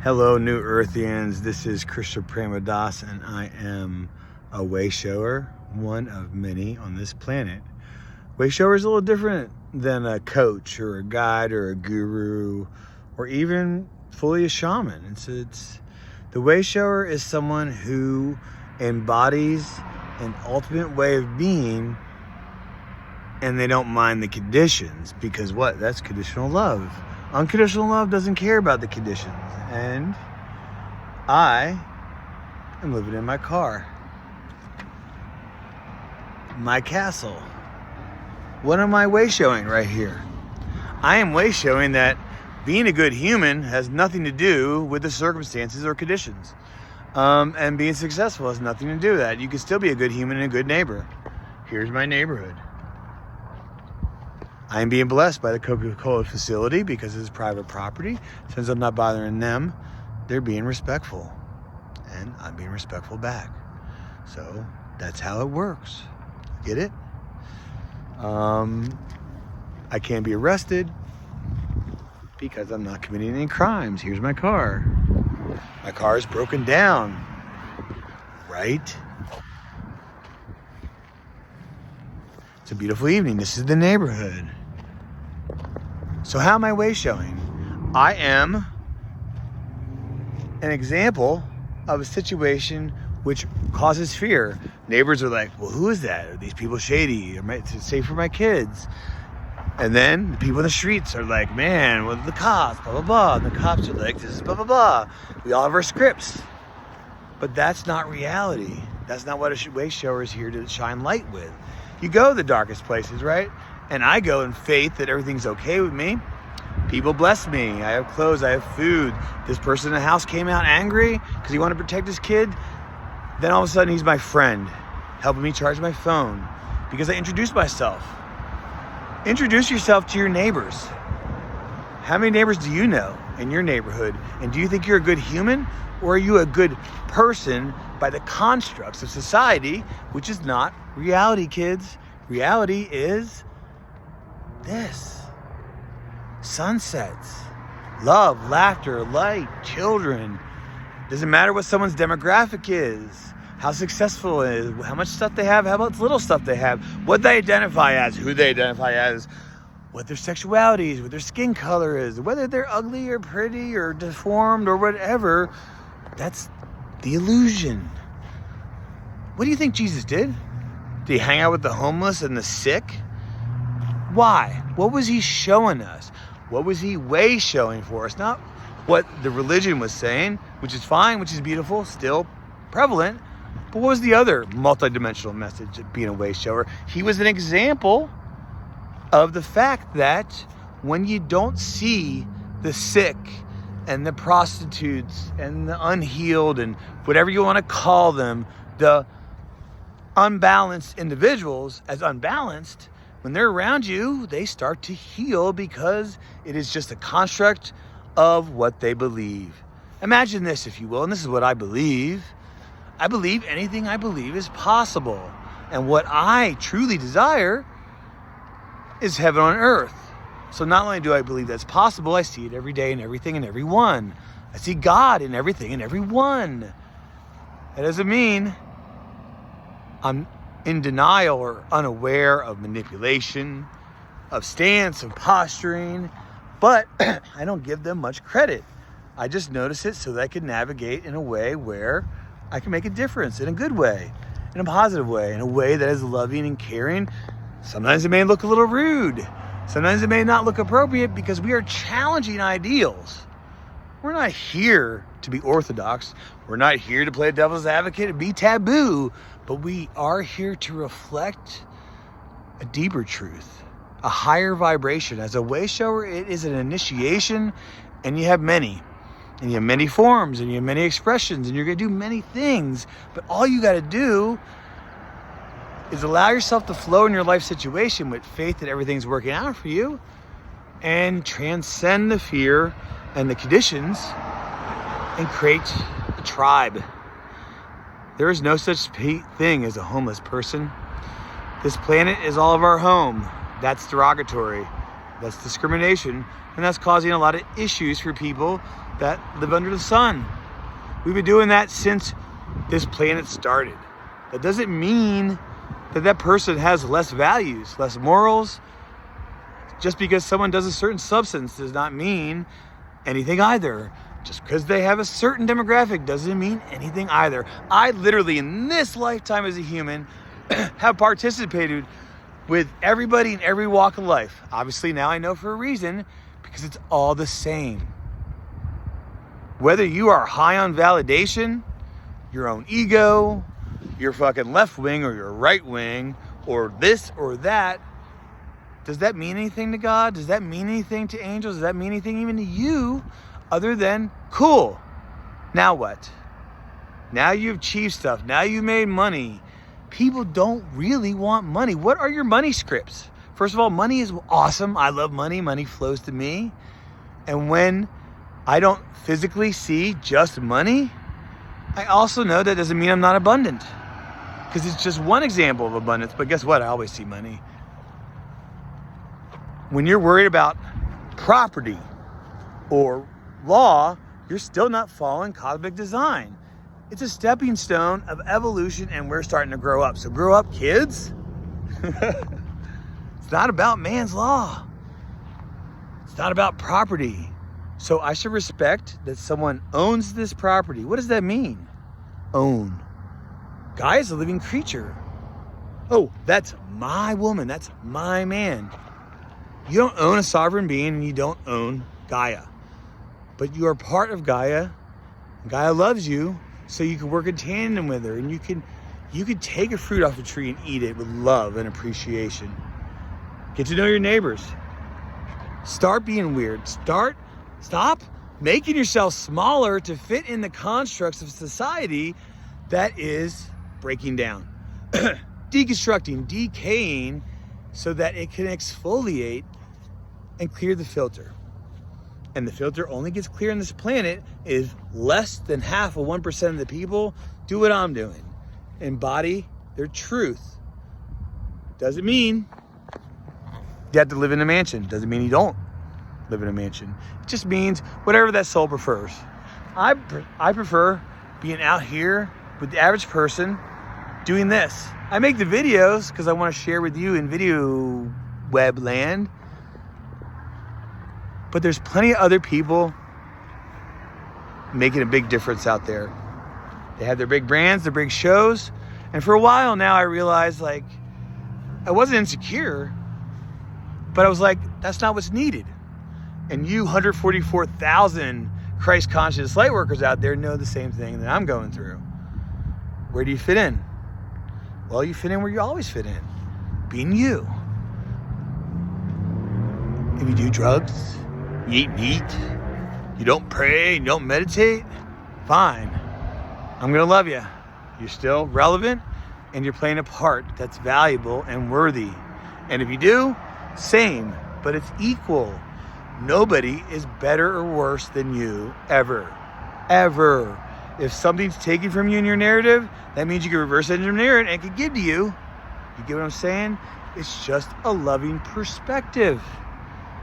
Hello, New Earthians. This is Krishna Pramadas, and I am a way shower, one of many on this planet. Way shower is a little different than a coach or a guide or a guru or even fully a shaman. It's the way shower is someone who embodies an ultimate way of being, and they don't mind the conditions, because what? That's conditional love. Unconditional love doesn't care about the conditions. And I am living in my car, my castle. What am I way showing right here? I am way showing that being a good human has nothing to do with the circumstances or conditions. And being successful has nothing to do with that. You can still be a good human and a good neighbor. Here's my neighborhood. I am being blessed by the Coca-Cola facility because it's private property. Since I'm not bothering them, they're being respectful. And I'm being respectful back. So that's how it works. Get it? I can't be arrested because I'm not committing any crimes. Here's my car. My car is broken down. Right? It's a beautiful evening. This is the neighborhood. So how am I way showing? I am an example of a situation which causes fear. Neighbors are like, well, who is that? Are these people shady? Am I safe for my kids? And then the people in the streets are like, man, well, the cops, blah, blah, blah. And the cops are like, this is blah, blah, blah. We all have our scripts. But that's not reality. That's not what a way shower is here to shine light with. You go to the darkest places, right? And I go in faith that everything's okay with me. People bless me. I have clothes. I have food. This person in the house came out angry because he wanted to protect his kid. Then all of a sudden he's my friend, helping me charge my phone because I introduced myself. Introduce yourself to your neighbors. How many neighbors do you know in your neighborhood? And do you think you're a good human, or are you a good person by the constructs of society, which is not reality, kids? Reality is this. Sunsets, love, laughter, light, children. Doesn't matter what someone's demographic is, how successful it is, how much stuff they have, how much little stuff they have, what they identify as, who they identify as, what their sexuality is, what their skin color is, whether they're ugly or pretty or deformed or whatever. That's the illusion. What do you think Jesus did? Did he hang out with the homeless and the sick? Why? What was he showing us? What was he way showing for us? Not what the religion was saying, which is fine, which is beautiful, still prevalent. But what was the other multidimensional message of being a way shower? He was an example of the fact that when you don't see the sick and the prostitutes and the unhealed and whatever you want to call them, the unbalanced individuals as unbalanced, when they're around you, they start to heal because it is just a construct of what they believe. Imagine this, if you will, and this is what I believe. I believe anything I believe is possible. And what I truly desire is heaven on earth. So not only do I believe that's possible, I see it every day in everything and everyone. I see God in everything and everyone. That doesn't mean I'm in denial or unaware of manipulation, of stance, of posturing, but I don't give them much credit. I just notice it so that I can navigate in a way where I can make a difference in a good way, in a positive way, in a way that is loving and caring. Sometimes it may look a little rude. Sometimes it may not look appropriate because we are challenging ideals. We're not here to be orthodox. We're not here to play devil's advocate and be taboo, but we are here to reflect a deeper truth, a higher vibration. As a way shower, it is an initiation, and you have many. And you have many forms, and you have many expressions, and you're going to do many things. But all you got to do is allow yourself to flow in your life situation with faith that everything's working out for you, and transcend the fear and the conditions and create a tribe. There is no such thing as a homeless person. This planet is all of our home. That's derogatory. That's discrimination, and that's causing a lot of issues for people that live under the sun. We've been doing that since this planet started. That doesn't mean that that person has less values, less morals. Just because someone does a certain substance does not mean anything either. Just because they have a certain demographic doesn't mean anything either. I literally, in this lifetime as a human, have participated with everybody in every walk of life. Obviously, now I know for a reason, because it's all the same. Whether you are high on validation, your own ego, your fucking left wing or your right wing, or this or that, does that mean anything to God? Does that mean anything to angels? Does that mean anything even to you other than cool? Now what? Now you've achieved stuff. Now you made money. People don't really want money. What are your money scripts? First of all, money is awesome. I love money. Money flows to me. And when I don't physically see just money, I also know that doesn't mean I'm not abundant. Because it's just one example of abundance. But guess what? I always see money. When you're worried about property or law, you're still not following cosmic design. It's a stepping stone of evolution, and we're starting to grow up. So grow up, kids. It's not about man's law. It's not about property. So I should respect that someone owns this property. What does that mean? Own. Gaia is a living creature. Oh, that's my woman. That's my man. You don't own a sovereign being, and you don't own Gaia. But you are part of Gaia. Gaia loves you, so you can work in tandem with her, and you can take a fruit off a tree and eat it with love and appreciation. Get to know your neighbors. Start being weird. Stop making yourself smaller to fit in the constructs of society that is breaking down, deconstructing, decaying, so that it can exfoliate and clear the filter. And the filter only gets clear on this planet if less than half of 1% of the people do what I'm doing. Embody their truth. Doesn't mean you have to live in a mansion. Doesn't mean you don't live in a mansion. It just means whatever that soul prefers. I prefer being out here with the average person doing this. I make the videos because I want to share with you in video web land. But there's plenty of other people making a big difference out there. They have their big brands, their big shows. And for a while now, I realized, like, I wasn't insecure, but I was like, that's not what's needed. And you 144,000 Christ conscious light workers out there know the same thing that I'm going through. Where do you fit in? Well, you fit in where you always fit in. Being you. If you do drugs, you eat meat, you don't pray, you don't meditate, fine. I'm gonna love you. You're still relevant, and you're playing a part that's valuable and worthy. And if you do, same, but it's equal. Nobody is better or worse than you, ever. Ever. If something's taken from you in your narrative, that means you can reverse engineer it and it can give to you. You get what I'm saying? It's just a loving perspective.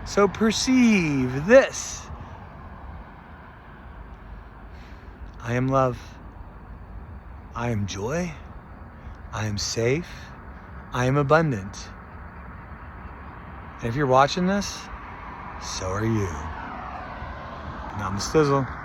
So perceive this. I am love. I am joy. I am safe. I am abundant. And if you're watching this, so are you. Namaste.